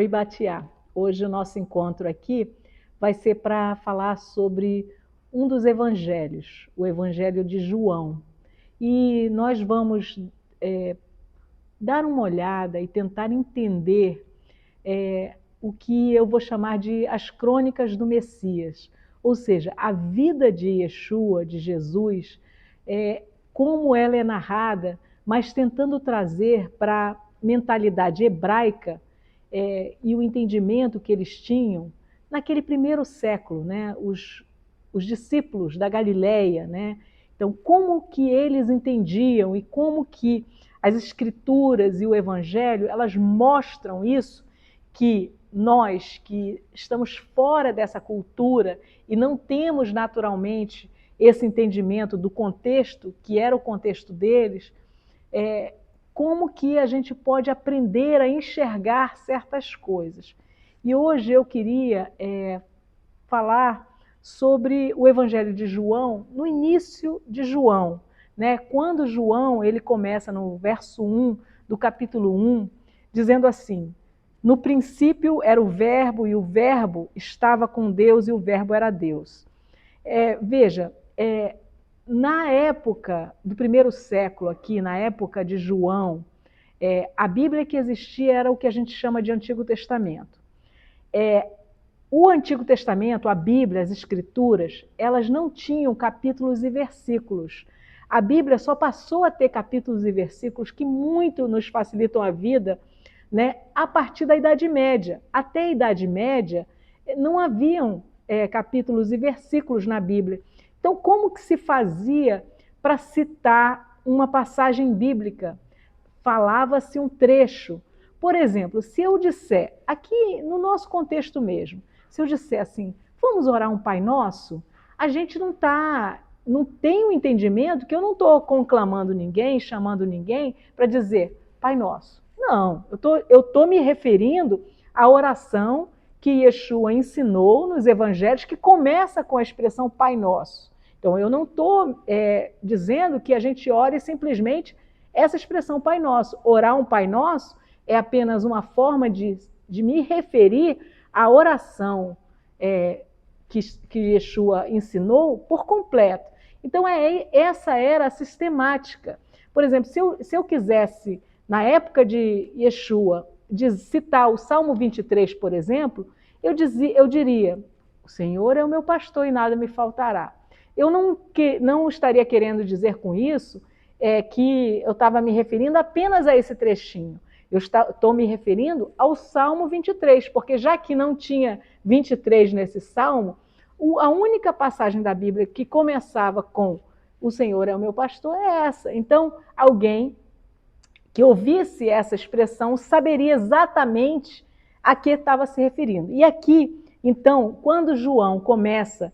Marie Batiá. Hoje o nosso encontro aqui vai ser para falar sobre um dos evangelhos, o Evangelho de João. E nós vamos dar uma olhada e tentar entender o que eu vou chamar de as crônicas do Messias, ou seja, a vida de Yeshua, de Jesus, como ela é narrada, mas tentando trazer para a mentalidade hebraica e o entendimento que eles tinham naquele primeiro século, né? Os discípulos da Galileia, né? Então, como que eles entendiam e como que as escrituras e o evangelho, elas mostram isso, que nós que estamos fora dessa cultura e não temos naturalmente esse entendimento do contexto, que era o contexto deles, como que a gente pode aprender a enxergar certas coisas. E hoje eu queria falar sobre o Evangelho de João, no início de João, né? Quando João ele começa no verso 1 do capítulo 1, dizendo assim: no princípio era o verbo, e o verbo estava com Deus, e o verbo era Deus. Veja, na época do primeiro século aqui, na época de João, a Bíblia que existia era o que a gente chama de Antigo Testamento. O Antigo Testamento, a Bíblia, as Escrituras, elas não tinham capítulos e versículos. A Bíblia só passou a ter capítulos e versículos que muito nos facilitam a vida, né, a partir da Idade Média. Até a Idade Média não haviam capítulos e versículos na Bíblia. Então, como que se fazia para citar uma passagem bíblica? Falava-se um trecho. Por exemplo, se eu disser, aqui no nosso contexto mesmo, se eu disser assim, vamos orar um Pai Nosso, a gente não tem um entendimento que eu não estou conclamando ninguém, chamando ninguém para dizer Pai Nosso. Não, eu estou me referindo à oração que Yeshua ensinou nos evangelhos, que começa com a expressão Pai Nosso. Então, eu não estou dizendo que a gente ore simplesmente essa expressão Pai Nosso. Orar um Pai Nosso é apenas uma forma de me referir à oração que Yeshua ensinou por completo. Então, essa era a sistemática. Por exemplo, se eu quisesse, na época de Yeshua, citar o Salmo 23, por exemplo, eu diria, o Senhor é o meu pastor e nada me faltará. Eu não estaria querendo dizer com isso que eu estava me referindo apenas a esse trechinho. Eu estou me referindo ao Salmo 23, porque já que não tinha 23 nesse Salmo, a única passagem da Bíblia que começava com o Senhor é o meu pastor é essa. Então, alguém que ouvisse essa expressão saberia exatamente a que estava se referindo. E aqui, então, quando João começa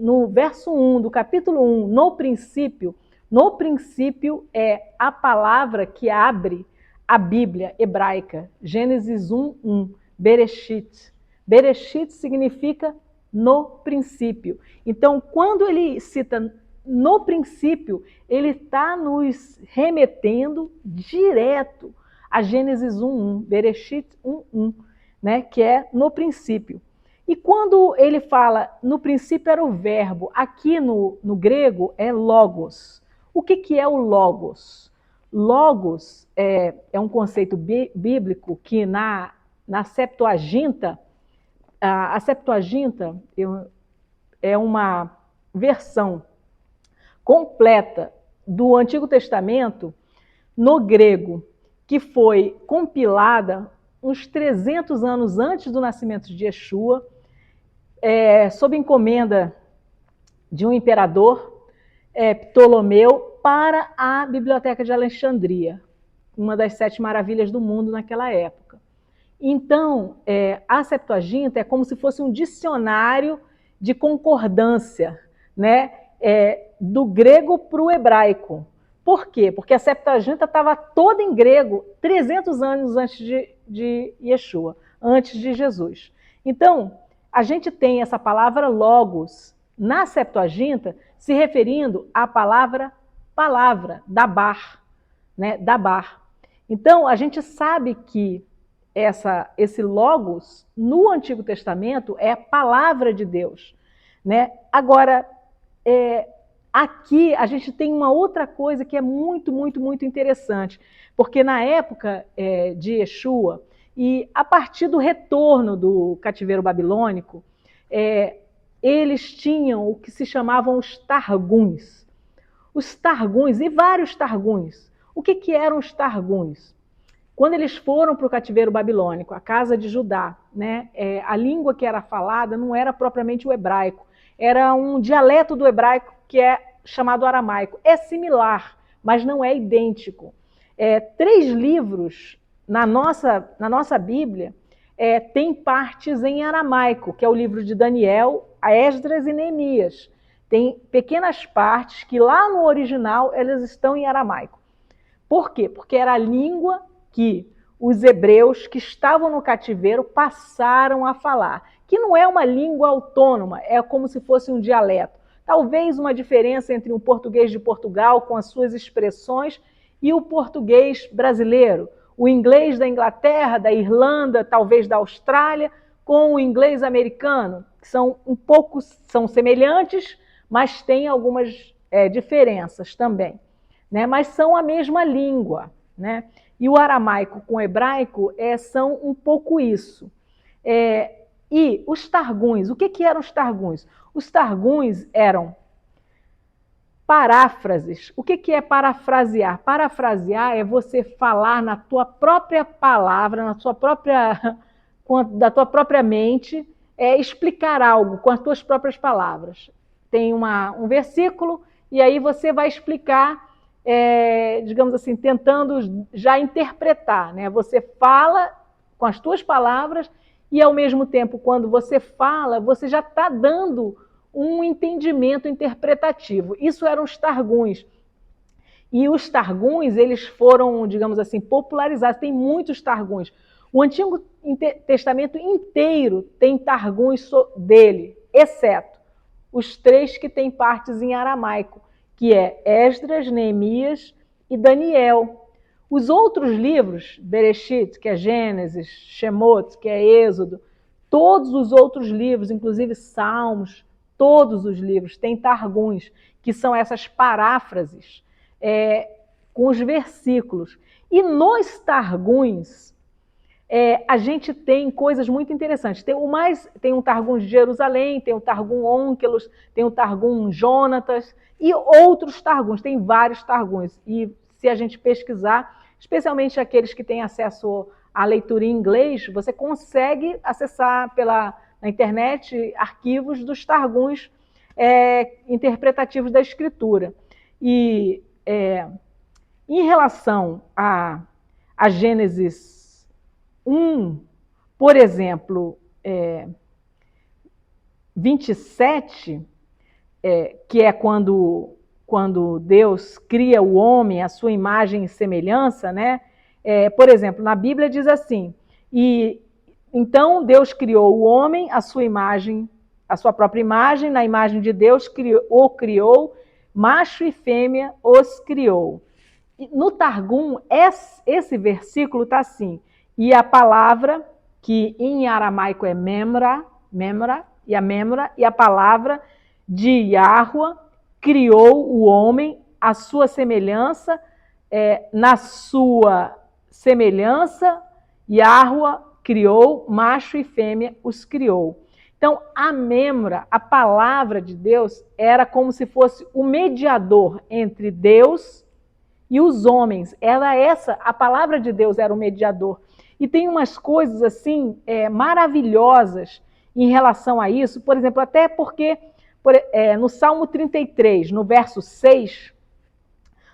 no verso 1 do capítulo 1, no princípio é a palavra que abre a Bíblia hebraica, Gênesis 1:1, Bereshit. Bereshit significa no princípio. Então, quando ele cita no princípio, ele está nos remetendo direto a Gênesis 1:1, Bereshit 1:1, né, que é no princípio. E quando ele fala no princípio era o verbo, aqui no grego é logos. O que é o logos? Logos é um conceito bíblico que na Septuaginta, a Septuaginta é uma versão completa do Antigo Testamento no grego, que foi compilada uns 300 anos antes do nascimento de Yeshua, sob encomenda de um imperador, Ptolomeu, para a Biblioteca de Alexandria, uma das 7 maravilhas do mundo naquela época. Então, a Septuaginta é como se fosse um dicionário de concordância, né, do grego para o hebraico. Por quê? Porque a Septuaginta estava toda em grego 300 anos antes de Yeshua, antes de Jesus. Então, a gente tem essa palavra logos na Septuaginta se referindo à palavra dabar, né? Dabar. Então, a gente sabe que esse logos no Antigo Testamento é a palavra de Deus, né? Agora, aqui a gente tem uma outra coisa que é muito, muito, muito interessante, porque na época de Yeshua, e a partir do retorno do cativeiro babilônico, eles tinham o que se chamavam os targums. Os targums, e vários targums. O que eram os targums? Quando eles foram para o cativeiro babilônico, a casa de Judá, né, a língua que era falada não era propriamente o hebraico, era um dialeto do hebraico que é chamado aramaico. É similar, mas não é idêntico. 3 livros na nossa Bíblia tem partes em aramaico, que é o livro de Daniel, a Esdras e Neemias. Tem pequenas partes que lá no original elas estão em aramaico. Por quê? Porque era a língua que os hebreus que estavam no cativeiro passaram a falar, que não é uma língua autônoma, é como se fosse um dialeto. Talvez uma diferença entre o português de Portugal, com as suas expressões, e o português brasileiro, o inglês da Inglaterra, da Irlanda, talvez da Austrália, com o inglês americano, que são semelhantes, mas têm algumas diferenças também, né? Mas são a mesma língua, né? E o aramaico com o hebraico são um pouco isso. E os targums, o que eram os targums? Os targums eram paráfrases. O que é parafrasear? Parafrasear é você falar na tua própria palavra, da tua própria mente, explicar algo com as tuas próprias palavras. Tem um versículo e aí você vai explicar, digamos assim, tentando já interpretar, né? Você fala com as tuas palavras e, ao mesmo tempo, quando você fala, você já está dando um entendimento interpretativo. Isso eram os targums. E os targums, eles foram, digamos assim, popularizados. Tem muitos targums. O Antigo Testamento inteiro tem targums dele, exceto os 3 que têm partes em aramaico, que é Esdras, Neemias e Daniel. Os outros livros, Bereshit, que é Gênesis, Shemot, que é Êxodo, todos os outros livros, inclusive Salmos, todos os livros têm targums, que são essas paráfrases com os versículos. E nos targums, a gente tem coisas muito interessantes. Tem um targum de Jerusalém, tem o targum Onkelos, tem o targum Jonatas e outros targums, tem vários targums. E se a gente pesquisar, especialmente aqueles que têm acesso à leitura em inglês, você consegue acessar na internet arquivos dos targums interpretativos da Escritura. E em relação a Gênesis 1, por exemplo, 27, que é quando Deus cria o homem à sua imagem e semelhança, né? Por exemplo, na Bíblia diz assim, então Deus criou o homem à sua imagem, à sua própria imagem, na imagem de Deus o criou, macho e fêmea os criou. E no Targum, esse versículo está assim, e a palavra, que em aramaico é memra, e a palavra de Yahua criou o homem à sua semelhança, na sua semelhança, Yahua criou, macho e fêmea os criou. Então, a memra, a palavra de Deus, era como se fosse o mediador entre Deus e os homens. A palavra de Deus era o mediador. E tem umas coisas assim maravilhosas em relação a isso, por exemplo, até porque no Salmo 33, no verso 6,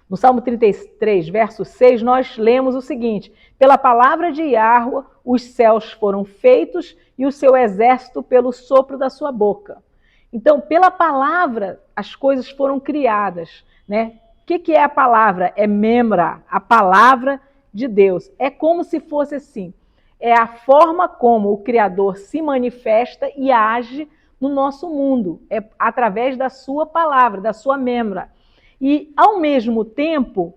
no Salmo 33, verso 6, nós lemos o seguinte: pela palavra de Yahua os céus foram feitos e o seu exército pelo sopro da sua boca. Então, pela palavra as coisas foram criadas, né? O que é a palavra? É memra, a palavra de Deus. É como se fosse assim, é a forma como o Criador se manifesta e age no nosso mundo, através da sua palavra, da sua memra. E, ao mesmo tempo,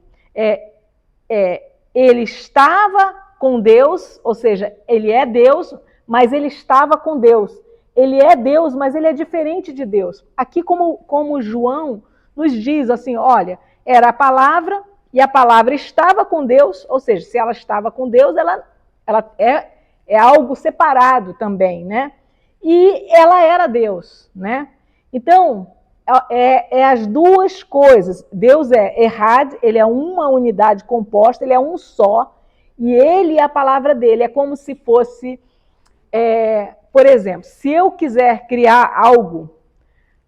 ele estava com Deus, ou seja, ele é Deus, mas ele estava com Deus. Ele é Deus, mas ele é diferente de Deus. Aqui, como João nos diz assim, olha, era a palavra e a palavra estava com Deus, ou seja, se ela estava com Deus, ela é algo separado também, né? E ela era Deus, né? Então, as duas coisas. Deus é Errad, ele é uma unidade composta, ele é um só, e ele é a palavra dele. É como se fosse, por exemplo, se eu quiser criar algo,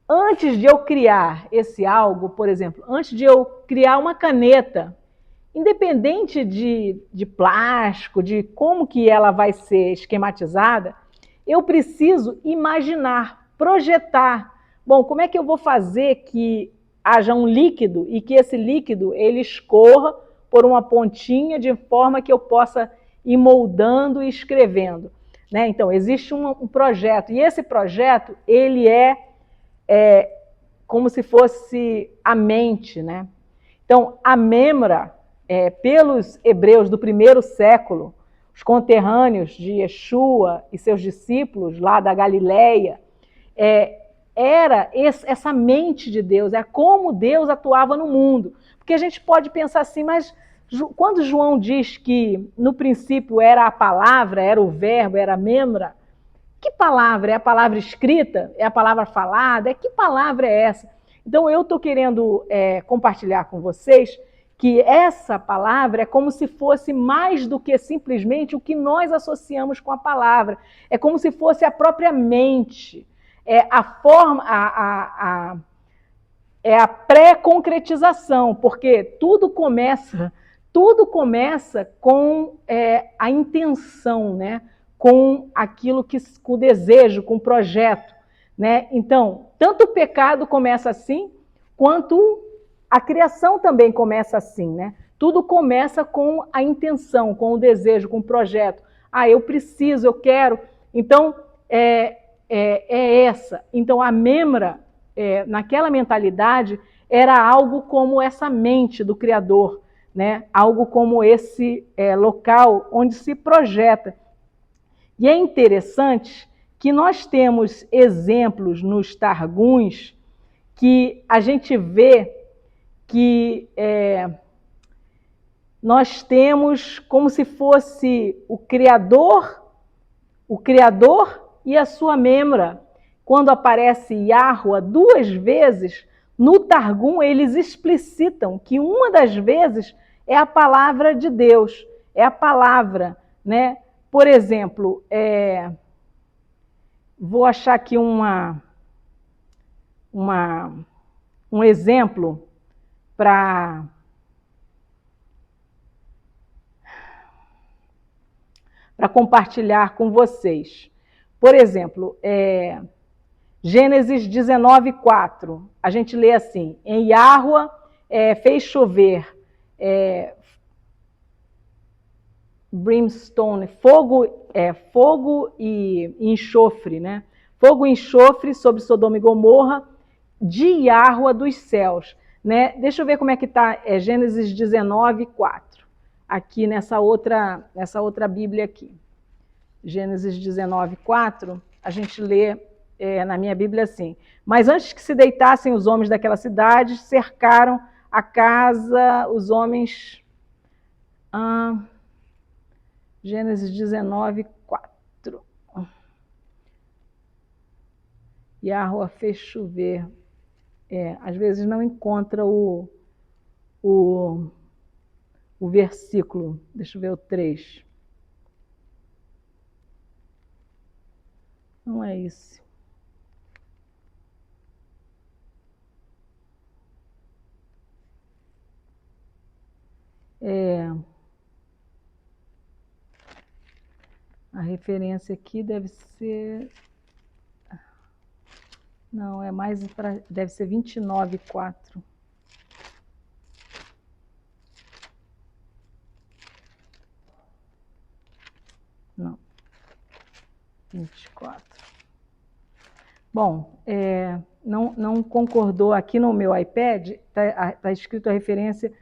antes de eu criar esse algo, por exemplo, antes de eu criar uma caneta, independente de plástico, de como que ela vai ser esquematizada, eu preciso imaginar, projetar. Bom, como é que eu vou fazer que haja um líquido e que esse líquido ele escorra por uma pontinha de forma que eu possa ir moldando e escrevendo, né? Então, existe um projeto, e esse projeto ele é como se fosse a mente, né? Então, a Memra, pelos hebreus do primeiro século, os conterrâneos de Yeshua e seus discípulos lá da Galileia, era essa mente de Deus, é como Deus atuava no mundo. Porque a gente pode pensar assim, mas quando João diz que no princípio era a palavra, era o verbo, era a Memra, que palavra? É a palavra escrita? É a palavra falada? Que palavra é essa? Então, eu estou querendo compartilhar com vocês que essa palavra é como se fosse mais do que simplesmente o que nós associamos com a palavra. É como se fosse a própria mente. É a forma, é a pré-concretização, porque tudo começa com a intenção, né? Com aquilo com o desejo, com o projeto, né? Então, tanto o pecado começa assim, quanto a criação também começa assim, né? Tudo começa com a intenção, com o desejo, com o projeto. Ah, eu preciso, eu quero. Então, essa. Então, a Memra, naquela mentalidade, era algo como essa mente do Criador, né? Algo como esse local onde se projeta. E é interessante que nós temos exemplos nos Targums que a gente vê que nós temos como se fosse o Criador e a sua Memra. Quando aparece Yahua 2 vezes, no Targum eles explicitam que uma das vezes é a palavra de Deus, é a palavra, né? Por exemplo, vou achar aqui um exemplo para compartilhar com vocês. Por exemplo, Gênesis 19:4, a gente lê assim: em Yahua fez chover brimstone, fogo e enxofre, né? Fogo e enxofre sobre Sodoma e Gomorra, de Yahua dos céus, né? Deixa eu ver como é que está Gênesis 19:4, aqui nessa outra Bíblia aqui. Gênesis 19:4, a gente lê na minha Bíblia assim: mas antes que se deitassem os homens daquela cidade, cercaram a casa, os homens... Gênesis 19:4. Yahua fez chover. Às vezes não encontra o versículo. Deixa eu ver o 3. Não é isso. A referência aqui deve ser... Não, é mais para... Deve ser 29:4. Não. 24. Bom, não concordou aqui no meu iPad, está escrito a referência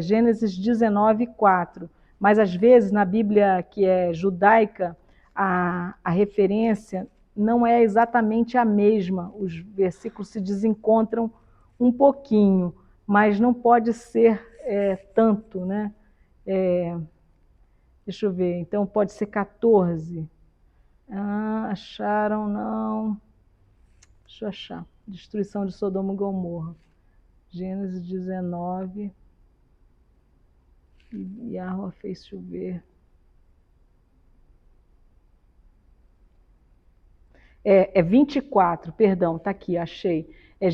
Gênesis 19:4. mas às vezes na Bíblia que é judaica, a referência não é exatamente a mesma, os versículos se desencontram um pouquinho, mas não pode ser tanto, né? Deixa eu ver, então pode ser 14. Acharam, não. Deixa eu achar. Destruição de Sodoma e Gomorra. Gênesis 19. E Yahweh fez chover. É 24, perdão, está aqui, achei. É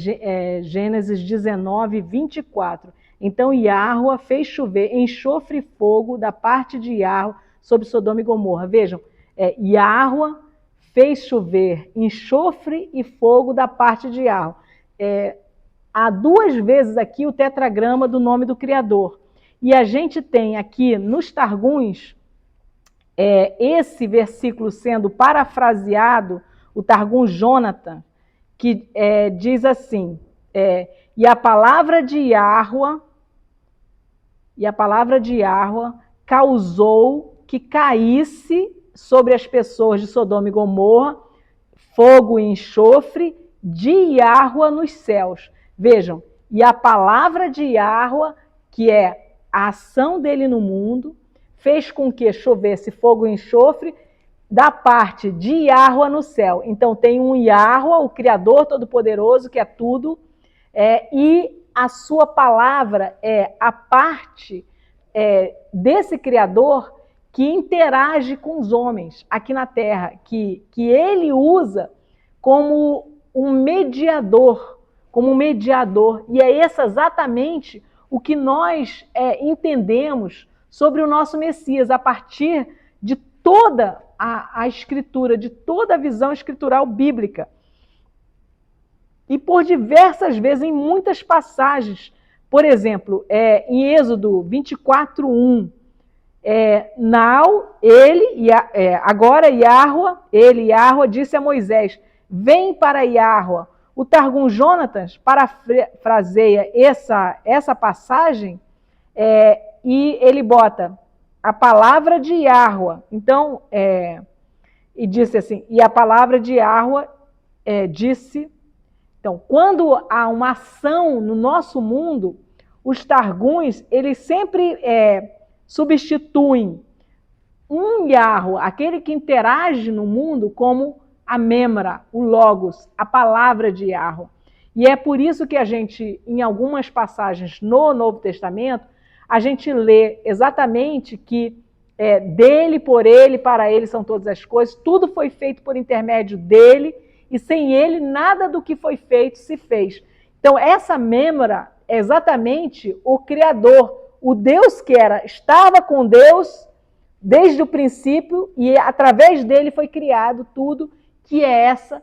Gênesis 19, 24. Então Yahweh fez chover enxofre e fogo da parte de Yahweh sobre Sodoma e Gomorra. Vejam, Yahweh fez chover enxofre e fogo da parte de Yahweh. Há duas vezes aqui o tetragrama do nome do Criador. E a gente tem aqui nos Targums esse versículo sendo parafraseado, o Targum Jonathan, que diz assim, e a palavra de Yahweh causou que caísse sobre as pessoas de Sodoma e Gomorra fogo e enxofre de Yahweh nos céus. Vejam, e a palavra de Yahweh, que é a ação dele no mundo, fez com que chovesse fogo e enxofre da parte de Yahweh no céu. Então tem um Yahweh, o Criador Todo-Poderoso, que é tudo, e a sua palavra é a parte desse Criador que interage com os homens aqui na Terra, que ele usa como um mediador, e é esse exatamente o que nós entendemos sobre o nosso Messias, a partir de toda a escritura, de toda a visão escritural bíblica. E por diversas vezes, em muitas passagens, por exemplo, em Êxodo 24:1, agora Yahweh disse a Moisés, vem para Yahweh. O Targum Jonathan parafraseia essa passagem e ele bota a palavra de Yahweh. Então, e disse assim, e a palavra de Yahweh disse. Então, quando há uma ação no nosso mundo, os Targums, eles sempre substituem um Yahweh, aquele que interage no mundo, como a Memra, o Logos, a palavra de Yahweh. E é por isso que a gente, em algumas passagens no Novo Testamento, a gente lê exatamente que dele, por ele, para ele são todas as coisas, tudo foi feito por intermédio dele, e sem ele nada do que foi feito se fez. Então essa Memra é exatamente o Criador, o Deus que estava com Deus desde o princípio e através dele foi criado tudo que é essa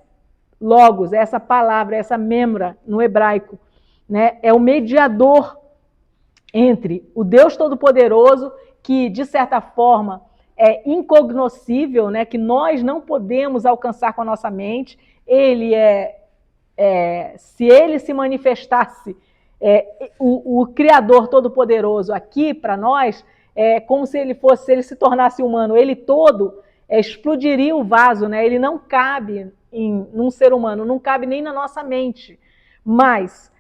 Logos, essa palavra, essa Memra no hebraico, né? É o mediador entre o Deus Todo-Poderoso, que de certa forma é incognoscível, né? Que nós não podemos alcançar com a nossa mente. Ele se ele se manifestasse, o Criador Todo-Poderoso aqui para nós, como se ele se tornasse humano, ele todo explodiria o vaso, né? Ele não cabe num ser humano, não cabe nem na nossa mente. Mas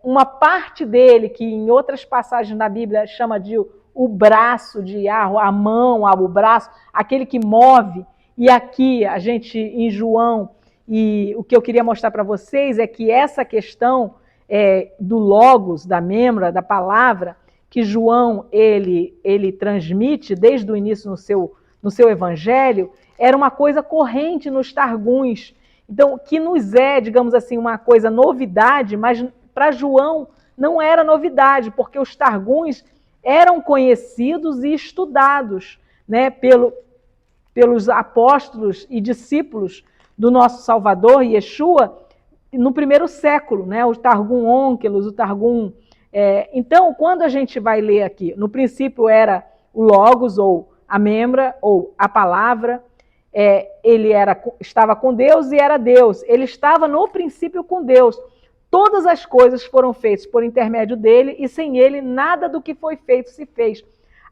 uma parte dele, que em outras passagens da Bíblia chama de o braço de Yahweh, a mão, o braço, aquele que move, e aqui a gente, em João, e o que eu queria mostrar para vocês é que essa questão do Logos, da Memra, da palavra, que João ele transmite desde o início no seu evangelho, era uma coisa corrente nos Targums. Então, que nos digamos assim, uma coisa novidade, mas para João não era novidade, porque os Targums eram conhecidos e estudados, né, pelos apóstolos e discípulos do nosso Salvador, Yeshua, no primeiro século, né? O Targum Onkelos, o Targum... Então, quando a gente vai ler aqui, no princípio era o Logos, ou a Memra, ou a palavra, ele estava com Deus e era Deus. Ele estava no princípio com Deus. Todas as coisas foram feitas por intermédio dele, e sem ele nada do que foi feito se fez.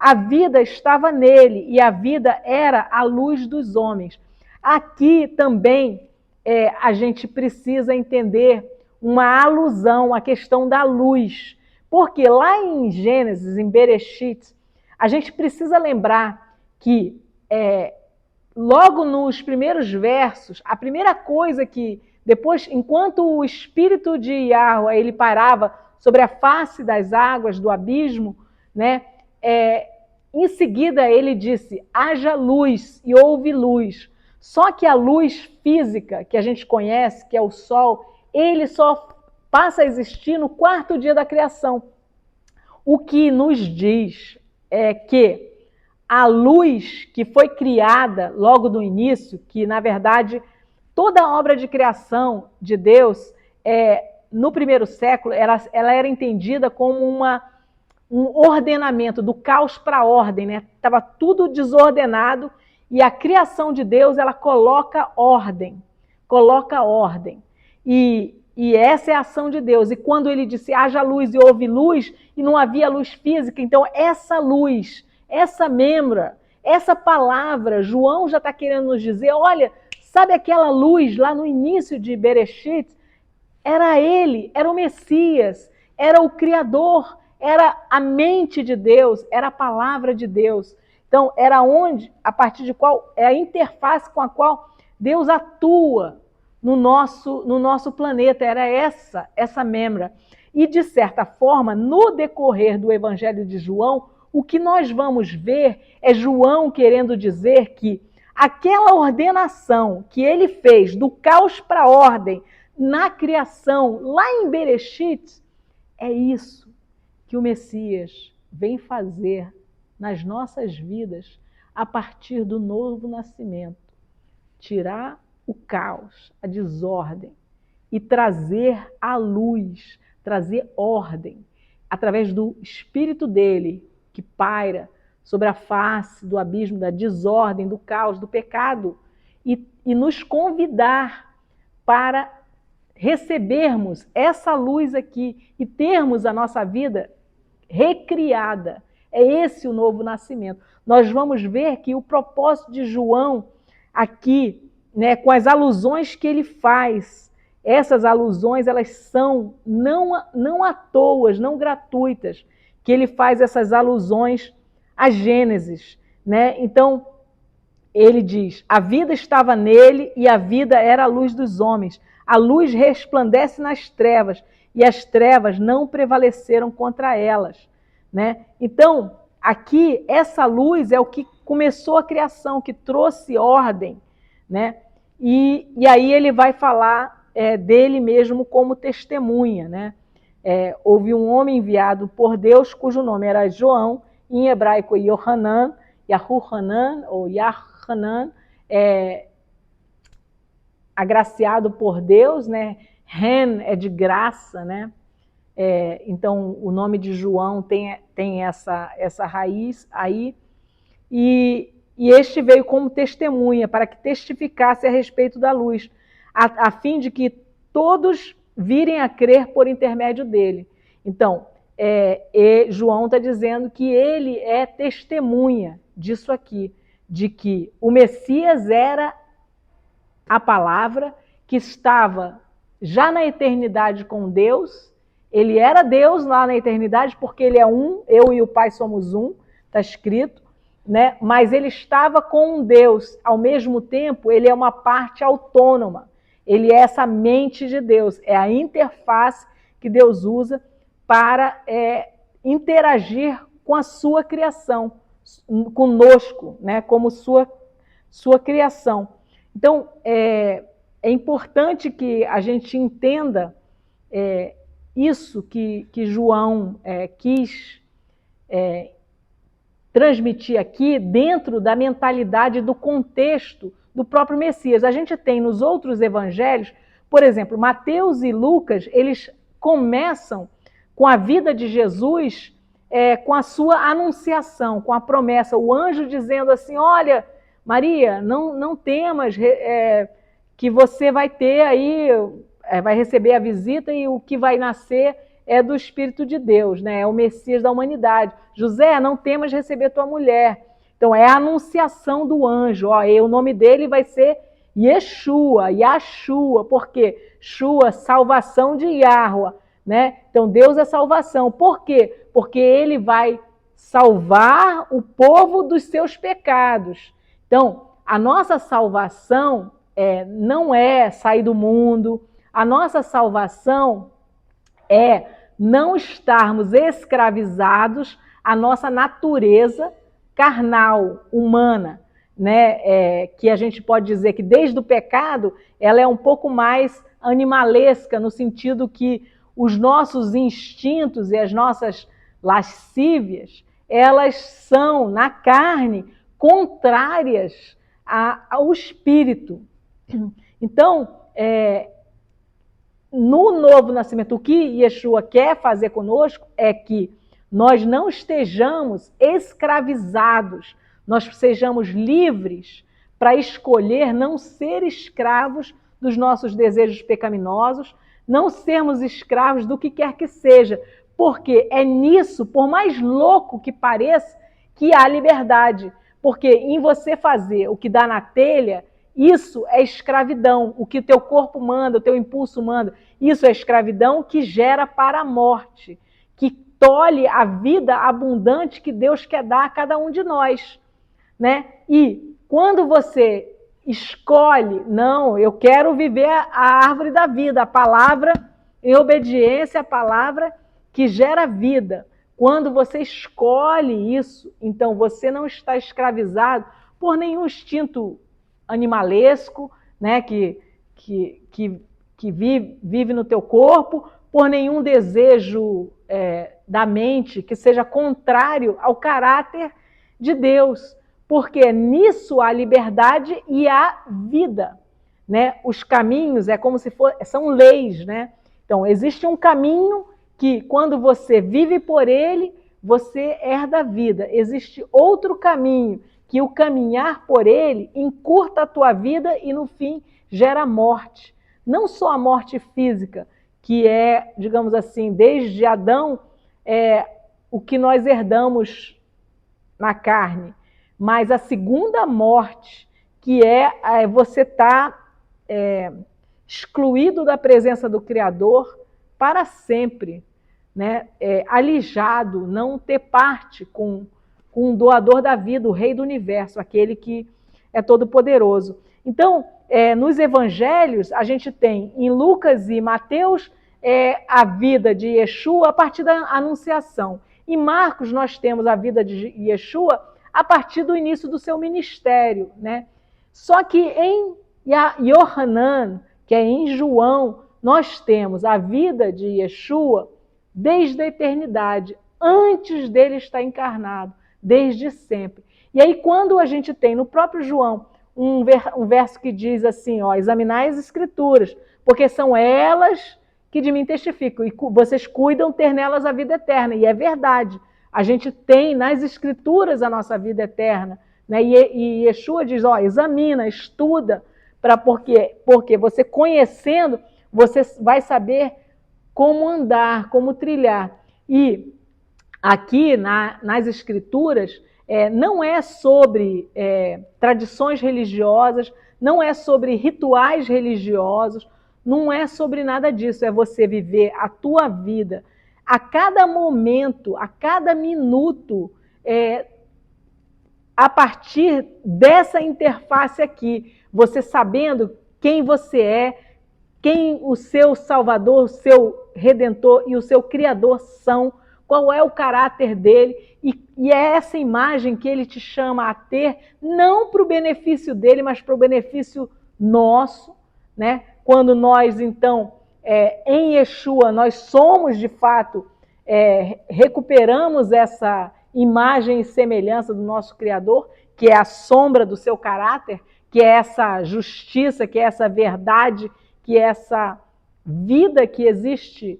a vida estava nele e a vida era a luz dos homens. Aqui também a gente precisa entender uma alusão à questão da luz, porque lá em Gênesis, em Bereshit, a gente precisa lembrar que logo nos primeiros versos, a primeira coisa que depois, enquanto o espírito de Yahweh ele parava sobre a face das águas do abismo, né? Em seguida ele disse: haja luz, e houve luz. Só que a luz física que a gente conhece, que é o sol, ele só passa a existir no quarto dia da criação. O que nos diz é que a luz que foi criada logo no início, que na verdade toda a obra de criação de Deus, no primeiro século, ela era entendida como um ordenamento, do caos para a ordem, né? Estava tudo desordenado e a criação de Deus, ela coloca ordem. E essa é a ação de Deus. E quando ele disse, haja luz e houve luz, e não havia luz física, então essa luz, essa membra, essa palavra, João já está querendo nos dizer, olha, sabe aquela luz lá no início de Bereshit? Era ele, era o Messias, era o Criador, era a mente de Deus, era a palavra de Deus. Então, era onde, a partir de qual, é a interface com a qual Deus atua no nosso planeta, era essa membra. E, de certa forma, no decorrer do Evangelho de João, o que nós vamos ver é João querendo dizer que aquela ordenação que ele fez do caos para a ordem na criação, lá em Bereshit, é isso que o Messias vem fazer nas nossas vidas a partir do novo nascimento. Tirar o caos, a desordem e trazer a luz, trazer ordem através do Espírito dele que paira sobre a face do abismo, da desordem, do caos, do pecado e nos convidar para recebermos essa luz aqui e termos a nossa vida recriada. É esse o novo nascimento. Nós vamos ver que o propósito de João aqui, né, com as alusões que ele faz, essas alusões elas são não à toa, não gratuitas, que ele faz essas alusões a Gênesis, né? Então, ele diz, a vida estava nele e a vida era a luz dos homens. A luz resplandece nas trevas e as trevas não prevaleceram contra elas, né? Então, aqui, essa luz é o que começou a criação, que trouxe ordem, né? E aí ele vai falar dele mesmo como testemunha, né? Houve um homem enviado por Deus, cujo nome era João, em hebraico Yohanan, Yahuhanan, ou Yahanan, agraciado por Deus, né? Ren é de graça, né? Então, o nome de João tem essa raiz aí. E este veio como testemunha, para que testificasse a respeito da luz, a fim de que todos virem a crer por intermédio dele. Então, João está dizendo que ele é testemunha disso aqui, de que o Messias era a palavra que estava já na eternidade com Deus. Ele era Deus lá na eternidade, porque ele é um, eu e o Pai somos um, está escrito, né? Mas ele estava com Deus, ao mesmo tempo ele é uma parte autônoma, ele é essa mente de Deus, é a interface que Deus usa para interagir com a sua criação, conosco, né? Como sua criação. Então, é importante que a gente entenda isso que João quis transmitir aqui dentro da mentalidade, do contexto do próprio Messias. A gente tem nos outros evangelhos, por exemplo, Mateus e Lucas, eles começam com a vida de Jesus, com a sua anunciação, com a promessa, o anjo dizendo assim, olha, Maria, não temas que você vai ter aí, vai receber a visita e o que vai nascer é do Espírito de Deus, né? É o Messias da humanidade. José, não temas receber tua mulher. Então, é a anunciação do anjo. Ó, e o nome dele vai ser Yeshua, Yashua. Por quê? Shua, salvação de Yahweh, né? Então, Deus é salvação. Por quê? Porque ele vai salvar o povo dos seus pecados. Então, a nossa salvação não é sair do mundo. A nossa salvação é não estarmos escravizados à nossa natureza carnal, humana, né? Que a gente pode dizer que desde o pecado ela é um pouco mais animalesca, no sentido que os nossos instintos e as nossas lascívias, elas são, na carne, contrárias ao espírito. Então, no novo nascimento, o que Yeshua quer fazer conosco é que nós não estejamos escravizados, nós sejamos livres para escolher não ser escravos dos nossos desejos pecaminosos, não sermos escravos do que quer que seja, porque é nisso, por mais louco que pareça, que há liberdade. Porque em você fazer o que dá na telha, isso é escravidão. O que o teu corpo manda, o teu impulso manda, isso é escravidão que gera para a morte, que tolhe a vida abundante que Deus quer dar a cada um de nós, né? E quando você escolhe, não, eu quero viver a árvore da vida, a palavra, em obediência à palavra que gera vida. Quando você escolhe isso, então você não está escravizado por nenhum instinto animalesco, né, que vive no teu corpo, por nenhum desejo da mente que seja contrário ao caráter de Deus, porque nisso há liberdade e há vida, né? Os caminhos são leis, né? Então existe um caminho que quando você vive por ele, você herda a vida. Existe outro caminho que o caminhar por ele encurta a tua vida e no fim gera morte. Não só a morte física, que é, digamos assim, desde Adão, o que nós herdamos na carne, mas a segunda morte, que é você estar excluído da presença do Criador para sempre, né? Alijado, não ter parte com o doador da vida, o Rei do Universo, aquele que é todo-poderoso. Então, nos evangelhos, a gente tem em Lucas e Mateus a vida de Yeshua a partir da anunciação. Em Marcos, nós temos a vida de Yeshua a partir do início do seu ministério, né? Só que em Yohanan, que é em João, nós temos a vida de Yeshua desde a eternidade, antes dele estar encarnado, desde sempre. E aí, quando a gente tem no próprio João um verso que diz assim, ó, examinai as escrituras, porque são elas que de mim testificam, e vocês cuidam ter nelas a vida eterna. E é verdade, a gente tem nas escrituras a nossa vida eterna, né? E Yeshua diz, ó, examina, estuda, porque você conhecendo, você vai saber como andar, como trilhar. E aqui nas escrituras, não é sobre tradições religiosas, não é sobre rituais religiosos, não é sobre nada disso, é você viver a tua vida a cada momento, a cada minuto, a partir dessa interface aqui, você sabendo quem você é, quem o seu Salvador, o seu Redentor e o seu Criador são, qual é o caráter dele, e é essa imagem que ele te chama a ter, não para o benefício dele, mas para o benefício nosso, né? Quando nós, então, em Yeshua, nós somos, de fato, recuperamos essa imagem e semelhança do nosso Criador, que é a sombra do seu caráter, que é essa justiça, que é essa verdade, que é essa vida que existe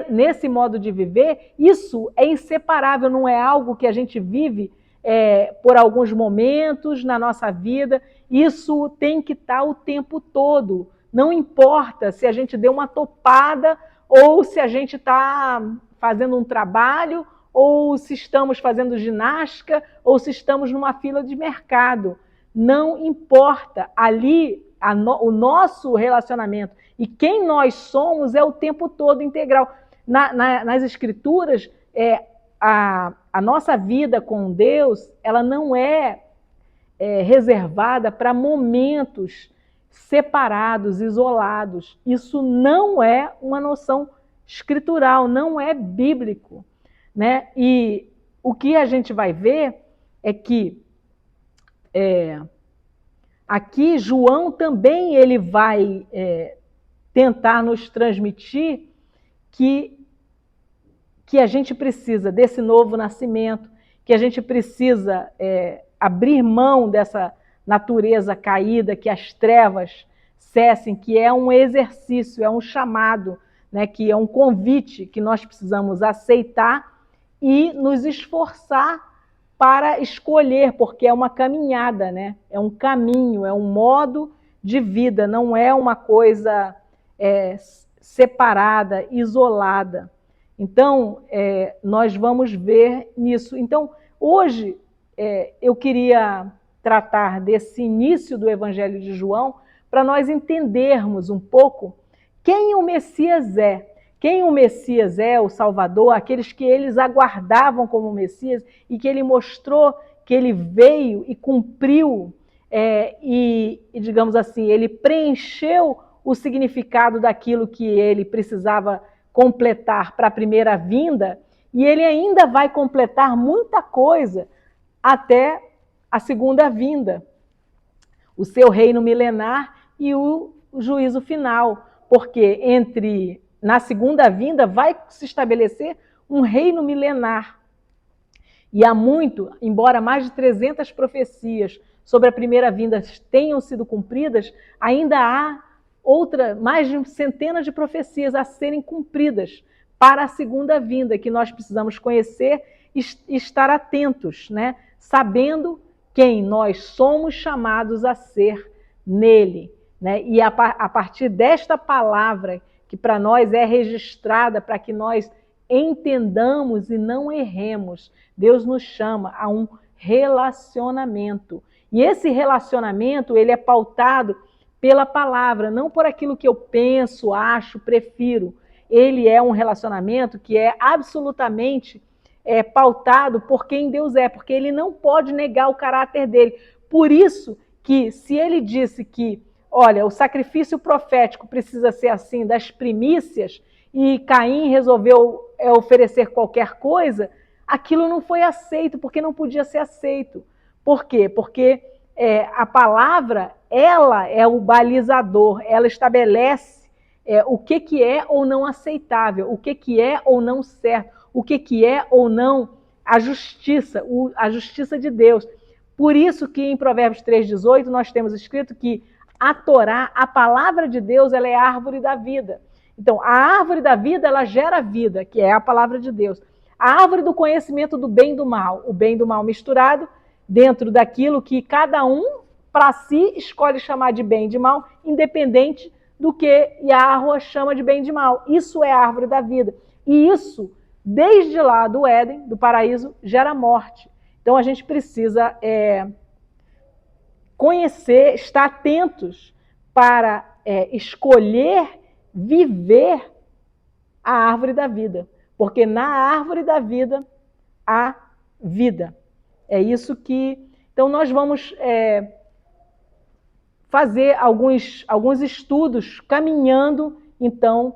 nesse modo de viver. Isso é inseparável, não é algo que a gente vive por alguns momentos na nossa vida, isso tem que estar o tempo todo. Não importa se a gente deu uma topada ou se a gente está fazendo um trabalho, ou se estamos fazendo ginástica, ou se estamos numa fila de mercado. Não importa, ali o nosso relacionamento e quem nós somos é o tempo todo integral. Nas Escrituras, a nossa vida com Deus, ela não é reservada para momentos separados, isolados. Isso não é uma noção escritural, não é bíblico, né? E o que a gente vai ver é que aqui João também ele vai tentar nos transmitir que a gente precisa desse novo nascimento, que a gente precisa abrir mão dessa natureza caída, que as trevas cessem, que é um exercício, é um chamado, né, que é um convite que nós precisamos aceitar e nos esforçar para escolher, porque é uma caminhada, né? É um caminho, é um modo de vida, não é uma coisa separada, isolada. Então, nós vamos ver nisso. Então, hoje, eu queria tratar desse início do Evangelho de João para nós entendermos um pouco quem o Messias é. Quem o Messias é, o Salvador, aqueles que eles aguardavam como Messias e que ele mostrou que ele veio e cumpriu e, digamos assim, ele preencheu o significado daquilo que ele precisava completar para a primeira vinda, e ele ainda vai completar muita coisa até a segunda vinda, o seu reino milenar e o juízo final, porque na segunda vinda vai se estabelecer um reino milenar. E há muito, embora mais de 300 profecias sobre a primeira vinda tenham sido cumpridas, ainda há mais de centenas de profecias a serem cumpridas para a segunda vinda, que nós precisamos conhecer e estar atentos, né? Sabendo quem nós somos chamados a ser nele, né? E a partir desta palavra, que para nós é registrada para que nós entendamos e não erremos, Deus nos chama a um relacionamento. E esse relacionamento, ele é pautado pela palavra, não por aquilo que eu penso, acho, prefiro. Ele é um relacionamento que é absolutamente pautado por quem Deus é, porque ele não pode negar o caráter dele. Por isso que, se ele disse que, olha, o sacrifício profético precisa ser assim, das primícias, e Caim resolveu oferecer qualquer coisa, aquilo não foi aceito, porque não podia ser aceito. Por quê? Porque a palavra, ela é o balizador, ela estabelece o que é ou não aceitável, o que é ou não certo, o que é ou não a justiça de Deus. Por isso que em Provérbios 3,18 nós temos escrito que a Torá, a palavra de Deus, ela é a árvore da vida. Então, a árvore da vida, ela gera vida, que é a palavra de Deus. A árvore do conhecimento do bem e do mal, o bem e do mal misturado, dentro daquilo que cada um, para si, escolhe chamar de bem e de mal, independente do que Yahweh chama de bem e de mal. Isso é a árvore da vida. E isso, desde lá do Éden, do paraíso, gera morte. Então, a gente precisa conhecer, estar atentos para escolher viver a árvore da vida. Porque na árvore da vida há vida. É isso que... Então, nós vamos fazer alguns estudos caminhando, então,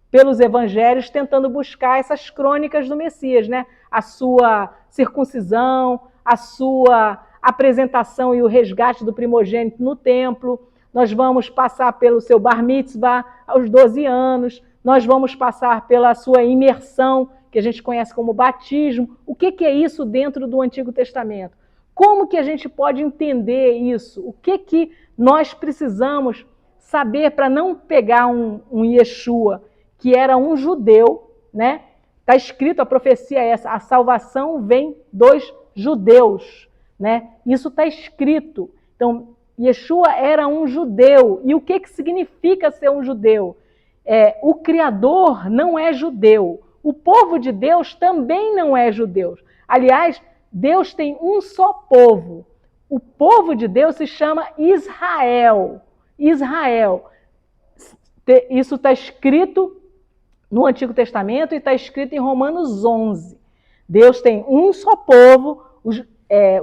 pelos evangelhos, tentando buscar essas crônicas do Messias, né? A sua circuncisão, a sua apresentação e o resgate do primogênito no templo. Nós vamos passar pelo seu bar mitzvah aos 12 anos, nós vamos passar pela sua imersão, que a gente conhece como batismo. O que é isso dentro do Antigo Testamento? Como que a gente pode entender isso? O que nós precisamos saber para não pegar um Yeshua, que era um judeu, né? Está escrito, a profecia é essa, a salvação vem dos judeus, né? Isso está escrito. Então, Yeshua era um judeu. E o que significa ser um judeu? o Criador não é judeu. O povo de Deus também não é judeu. Aliás, Deus tem um só povo. O povo de Deus se chama Israel. Israel. Isso está escrito no Antigo Testamento e está escrito em Romanos 11. Deus tem um só povo,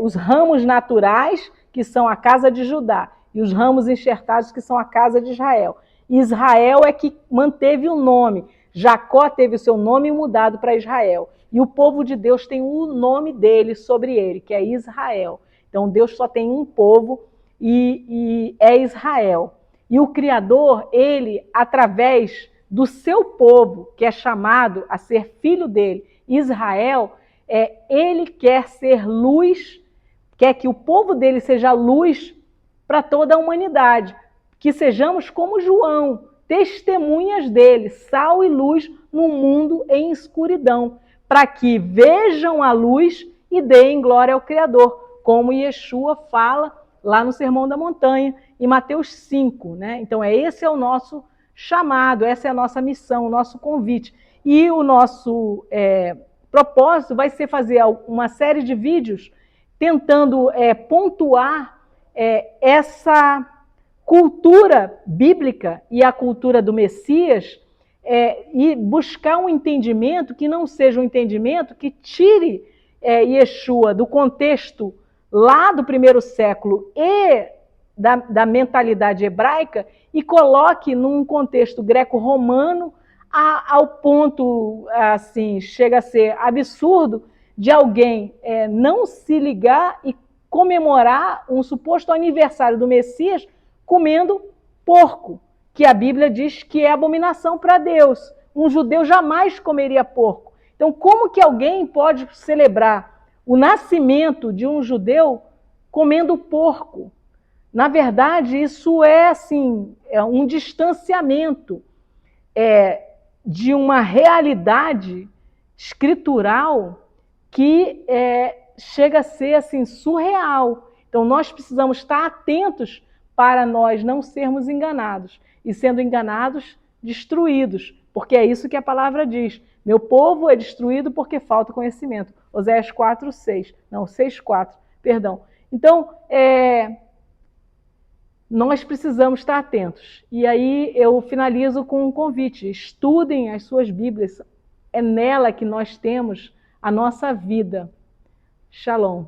os ramos naturais, que são a casa de Judá, e os ramos enxertados, que são a casa de Israel. Israel é que manteve o nome. Jacó teve o seu nome mudado para Israel. E o povo de Deus tem o nome dele sobre ele, que é Israel. Então Deus só tem um povo e é Israel. E o Criador, ele, através do seu povo, que é chamado a ser filho dele, Israel, ele quer ser luz, quer que o povo dele seja luz para toda a humanidade, que sejamos como João, testemunhas dele, sal e luz num mundo em escuridão, para que vejam a luz e deem glória ao Criador, como Yeshua fala lá no Sermão da Montanha, em Mateus 5, né? Então esse é o nosso chamado, essa é a nossa missão, o nosso convite. E o nosso propósito vai ser fazer uma série de vídeos tentando pontuar essa cultura bíblica e a cultura do Messias e buscar um entendimento que não seja um entendimento que tire Yeshua do contexto lá do primeiro século e da mentalidade hebraica e coloque num contexto greco-romano ao ponto, assim, chega a ser absurdo, de alguém não se ligar e comemorar um suposto aniversário do Messias comendo porco, que a Bíblia diz que é abominação para Deus. Um judeu jamais comeria porco. Então, como que alguém pode celebrar o nascimento de um judeu comendo porco? Na verdade, isso é assim, um distanciamento de uma realidade escritural que chega a ser assim, surreal. Então, nós precisamos estar atentos para nós não sermos enganados. E sendo enganados, destruídos. Porque é isso que a palavra diz. Meu povo é destruído porque falta conhecimento. Oséias 4:6. Não, 6:4. Perdão. Então, nós precisamos estar atentos. E aí eu finalizo com um convite. Estudem as suas Bíblias. É nela que nós temos a nossa vida. Shalom.